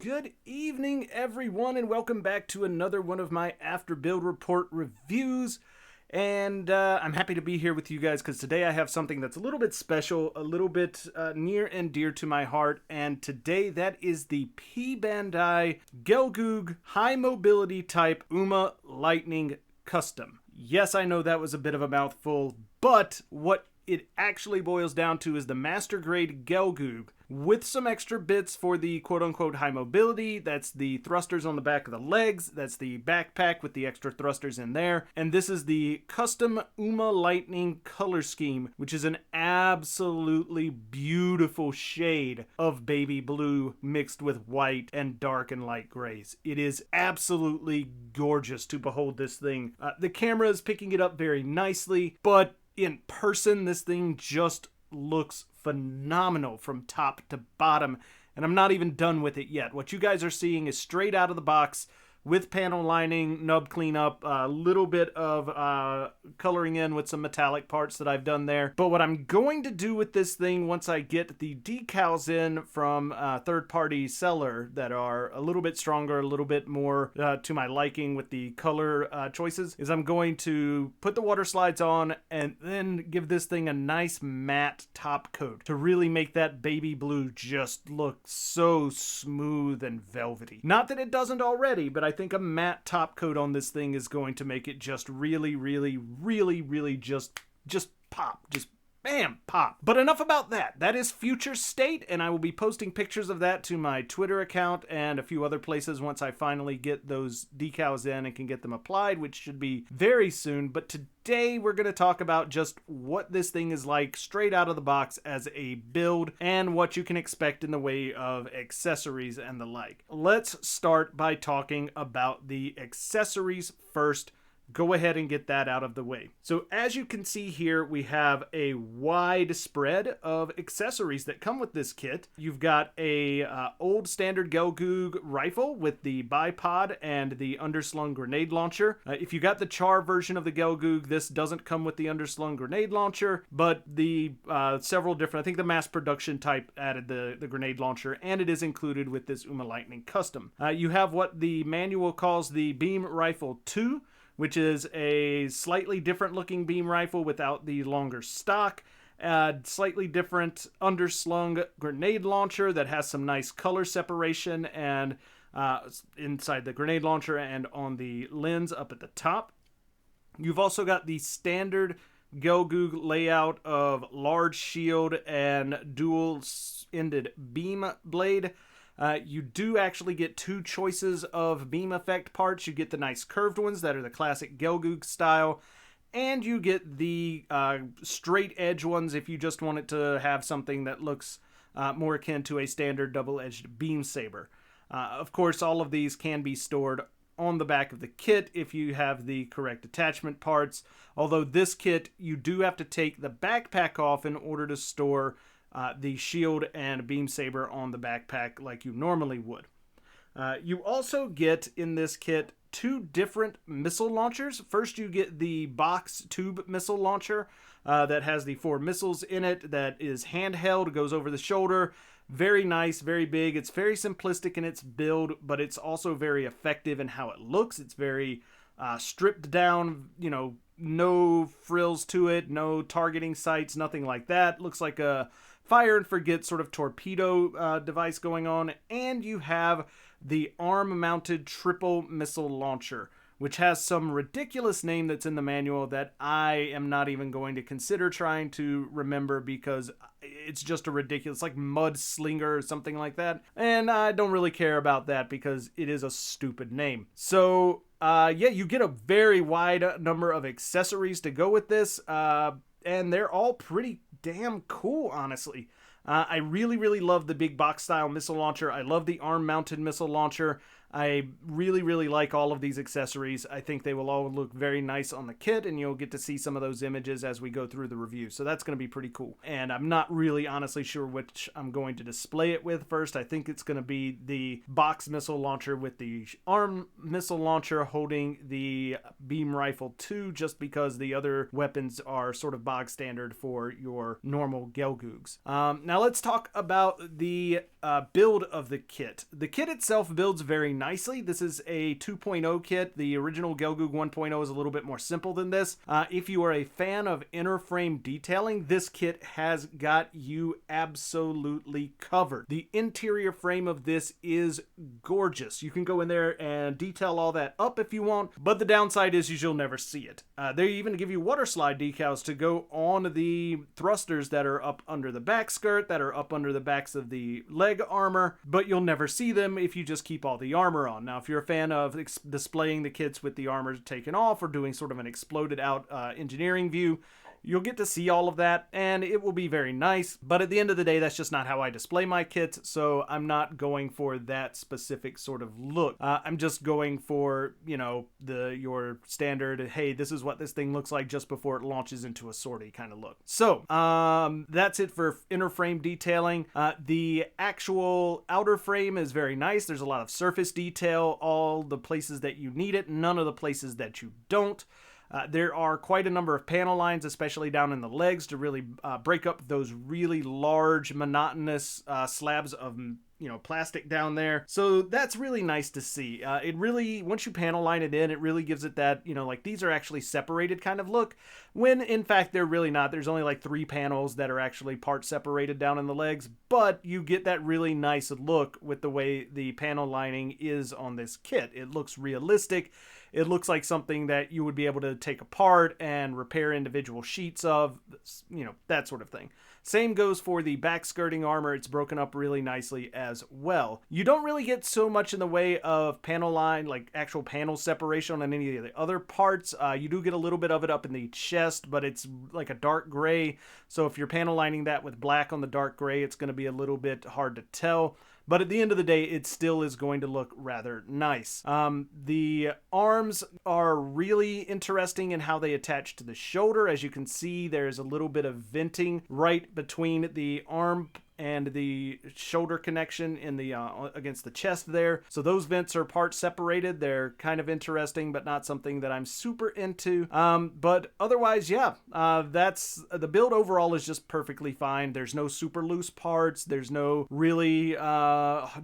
Good evening, everyone, and welcome back to another one of my After Build Report reviews. And I'm happy to be here with you guys because today I have something that's a little bit special, a little bit near and dear to my heart. And today that is the P-Bandai Gelgoog High Mobility Type Uma Lightning Custom. Yes, I know that was a bit of a mouthful, but what it actually boils down to is the master grade Gelgoog with some extra bits for the quote-unquote high mobility. That's the thrusters on the back of the legs. That's the backpack with the extra thrusters in there. And this is the custom Uma Lightning color scheme, which is an absolutely beautiful shade of baby blue mixed with white and dark and light grays. It is absolutely gorgeous to behold this thing. The camera is picking it up very nicely, but in person, this thing just looks phenomenal from top to bottom, and I'm not even done with it yet. What you guys are seeing is straight out of the box with panel lining, nub cleanup, a little bit of coloring in with some metallic parts that I've done there. But what I'm going to do with this thing once I get the decals in from a third-party seller that are a little bit stronger, a little bit more to my liking with the color choices, is I'm going to put the water slides on and then give this thing a nice matte top coat to really make that baby blue just look so smooth and velvety. Not that it doesn't already, but I think a matte top coat on this thing is going to make it just really just pop. Just bam, pop. But enough about that. That is future state, and I will be posting pictures of that to my Twitter account and a few other places once I finally get those decals in and can get them applied, which should be very soon. But today we're going to talk about just what this thing is like straight out of the box as a build and what you can expect in the way of accessories and the like. Let's start by talking about the accessories first. Go ahead and get that out of the way. So as you can see here, we have a wide spread of accessories that come with this kit. You've got a old standard Gelgoog rifle with the bipod and the underslung grenade launcher. If you got the Char version of the Gelgoog, this doesn't come with the underslung grenade launcher, but the several different, I think the mass production type added the grenade launcher, and it is included with this Uma Lightning Custom. You have what the manual calls the Beam Rifle 2, which is a slightly different looking beam rifle without the longer stock, slightly different underslung grenade launcher that has some nice color separation and inside the grenade launcher and on the lens up at the top. You've also got the standard Gelgoog layout of large shield and dual-ended beam blade. You do actually get two choices of beam effect parts. You get the nice curved ones that are the classic Gelgoog style, and you get the straight edge ones if you just want it to have something that looks more akin to a standard double-edged beam saber. Of course, all of these can be stored on the back of the kit if you have the correct attachment parts, although this kit you do have to take the backpack off in order to store the shield and beam saber on the backpack like you normally would. You also get in this kit two different missile launchers. First, you get the box tube missile launcher that has the 4 missiles in it, that is handheld, goes over the shoulder. Very nice, very big. It's very simplistic in its build, but it's also very effective in how it looks. It's very stripped down, no frills to it, no targeting sights, nothing like that. Looks like a fire and forget sort of torpedo device going on. And you have the arm-mounted triple missile launcher, which has some ridiculous name that's in the manual that I am not even going to consider trying to remember because it's just a ridiculous, like mud slinger or something like that. And I don't really care about that because it is a stupid name. So yeah, you get a very wide number of accessories to go with this, and they're all pretty damn cool, honestly. I really love the big box style missile launcher. I love the arm mounted missile launcher. I really, really like all of these accessories. I think they will all look very nice on the kit, and you'll get to see some of those images as we go through the review. So that's going to be pretty cool. And I'm not really honestly sure which I'm going to display it with first. I think it's going to be the box missile launcher with the arm missile launcher holding the beam rifle too, just because the other weapons are sort of bog standard for your normal Gelgoogs. Now let's talk about the build of the kit. The kit itself builds very nicely. This is a 2.0 kit. The original Gelgoog 1.0 is a little bit more simple than this. If you are a fan of inner frame detailing, this kit has got you absolutely covered. The interior frame of this is gorgeous. You can go in there and detail all that up if you want, but the downside is you'll never see it. They even give you water slide decals to go on the thrusters that are up under the back skirt, that are up under the backs of the leg armor, but you'll never see them if you just keep all the armor on. Now, if you're a fan of displaying the kits with the armor taken off or doing sort of an exploded out engineering view, you'll get to see all of that, and it will be very nice. But at the end of the day, that's just not how I display my kits, so I'm not going for that specific sort of look. I'm just going for, you know, your standard, hey, this is what this thing looks like just before it launches into a sortie kind of look. So, that's it for inner frame detailing. The actual outer frame is very nice. There's a lot of surface detail, all the places that you need it, none of the places that you don't. There are quite a number of panel lines, especially down in the legs, to really break up those really large, monotonous slabs of plastic down there. So that's really nice to see. It really, once you panel line it in, it really gives it that, like these are actually separated kind of look, when in fact they're really not. There's only like 3 panels that are actually part separated down in the legs, but you get that really nice look with the way the panel lining is on this kit. It looks realistic. It looks like something that you would be able to take apart and repair individual sheets of, that sort of thing. Same goes for the back skirting armor. It's broken up really nicely as well. You don't really get so much in the way of panel line, like actual panel separation on any of the other parts. You do get a little bit of it up in the chest, but it's like a dark gray. So if you're panel lining that with black on the dark gray, it's going to be a little bit hard to tell. But at the end of the day, it still is going to look rather nice. The arms are really interesting in how they attach to the shoulder. As you can see, there's a little bit of venting right between the arm and the shoulder connection in the against the chest there. So those vents are part separated. They're kind of interesting, but not something that I'm super into. But otherwise, yeah, that's the build overall is just perfectly fine. There's no super loose parts. There's no really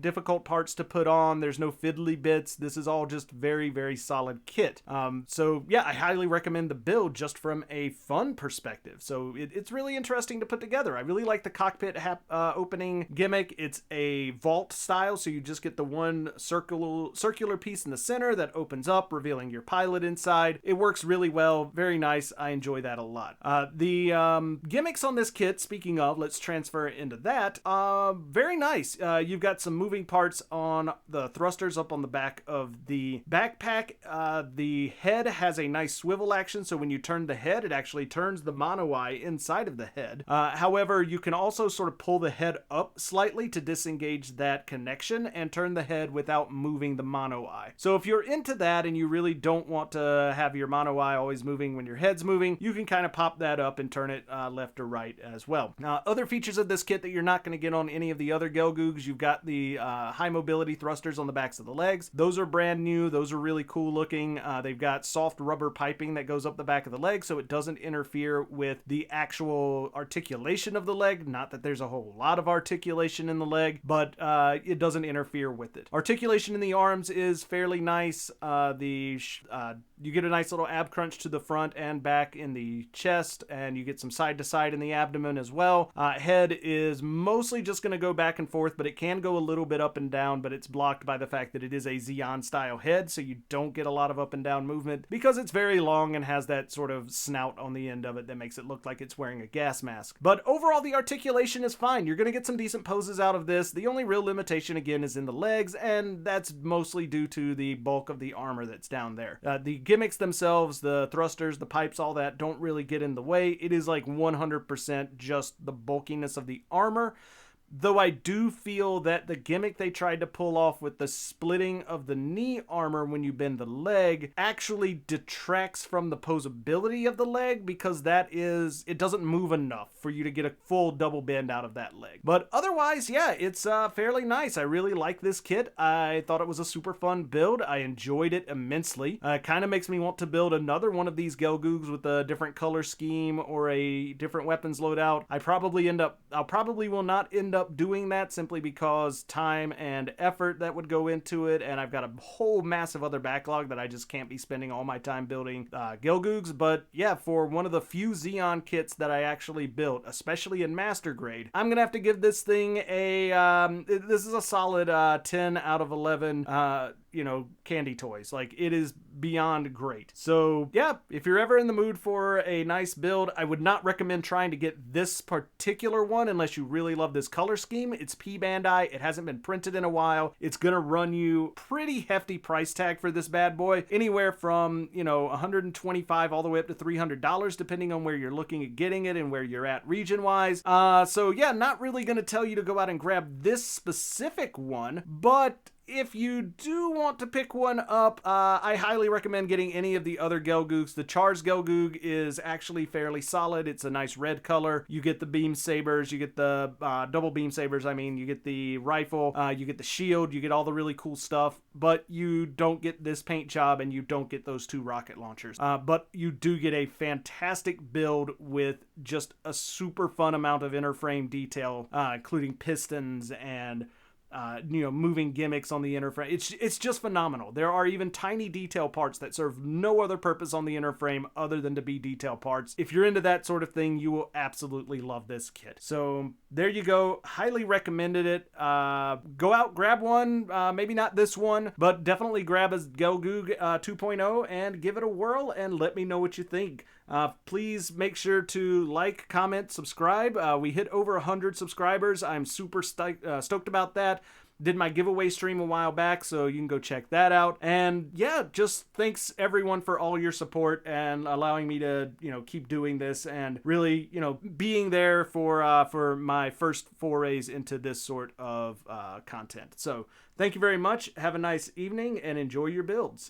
difficult parts to put on. There's no fiddly bits. This is all just very, very solid kit. So yeah, I highly recommend the build just from a fun perspective. So it's really interesting to put together. I really like the cockpit opening gimmick. It's a vault style, so you just get the one circular piece in the center that opens up, revealing your pilot inside. It works really well. Very nice. I enjoy that a lot. The gimmicks on this kit, speaking of, let's transfer into that. Very nice. You've got some moving parts on the thrusters up on the back of the backpack. The head has a nice swivel action, so when you turn the head, it actually turns the mono eye inside of the head. However, you can also sort of pull the head up slightly to disengage that connection and turn the head without moving the mono eye. So if you're into that and you really don't want to have your mono eye always moving when your head's moving, you can kind of pop that up and turn it left or right as well. Other features of this kit that you're not going to get on any of the other Gelgoogs, you've got the high mobility thrusters on the backs of the legs. Those are brand new. Those are really cool looking. They've got soft rubber piping that goes up the back of the leg, so it doesn't interfere with the actual articulation of the leg. Not that there's a whole lot of articulation in the leg, but it doesn't interfere with it. Articulation in the arms is fairly nice. You get a nice little ab crunch to the front and back in the chest, and you get some side to side in the abdomen as well. Head is mostly just going to go back and forth, but it can go a little bit up and down, but it's blocked by the fact that it is a Xeon style head, so you don't get a lot of up and down movement because it's very long and has that sort of snout on the end of it that makes it look like it's wearing a gas mask. But overall, the articulation is fine. You're going to get some decent poses out of this. The only real limitation, again, is in the legs, and that's mostly due to the bulk of the armor that's down there. The gimmicks themselves, the thrusters, the pipes, all that don't really get in the way. It is like 100% just the bulkiness of the armor. though I do feel that the gimmick they tried to pull off with the splitting of the knee armor when you bend the leg actually detracts from the posability of the leg, because it doesn't move enough for you to get a full double bend out of that leg. But otherwise, yeah, it's fairly nice. I really like this kit. I thought it was a super fun build. I enjoyed it immensely. Kind of makes me want to build another one of these Gelgoogs with a different color scheme or a different weapons loadout. I probably will not end up doing that, simply because time and effort that would go into it, and I've got a whole massive other backlog that I just can't be spending all my time building Gelgoogs. But yeah, for one of the few Xeon kits that I actually built, especially in Master Grade, I'm gonna have to give this thing this is a solid 10 out of 11 candy toys. Like, it is beyond great. So yeah, if you're ever in the mood for a nice build, I would not recommend trying to get this particular one unless you really love this color scheme. It's P-Bandai. It hasn't been printed in a while. It's gonna run you pretty hefty price tag for this bad boy, anywhere from $125 all the way up to $300, depending on where you're looking at getting it and where you're at region wise. So yeah, not really gonna tell you to go out and grab this specific one, but if you do want to pick one up, I highly recommend getting any of the other Gelgoogs. The Char's Gelgoog is actually fairly solid. It's a nice red color. You get the beam sabers, you get the double beam sabers, you get the rifle, you get the shield, you get all the really cool stuff, but you don't get this paint job and you don't get those 2 rocket launchers. But you do get a fantastic build with just a super fun amount of inner frame detail, including pistons and moving gimmicks on the inner frame. It's just phenomenal. There are even tiny detail parts that serve no other purpose on the inner frame other than to be detail parts. If you're into that sort of thing, you will absolutely love this kit. So there you go. Highly recommended it. Go out, grab one. Maybe not this one, but definitely grab a Gelgoog 2.0 and give it a whirl and let me know what you think. Please make sure to like, comment, subscribe. We hit over 100 subscribers. I'm super stoked about that. Did my giveaway stream a while back, so you can go check that out. And yeah, just thanks everyone for all your support and allowing me to, keep doing this and really, being there for my first forays into this sort of content. So thank you very much. Have a nice evening and enjoy your builds.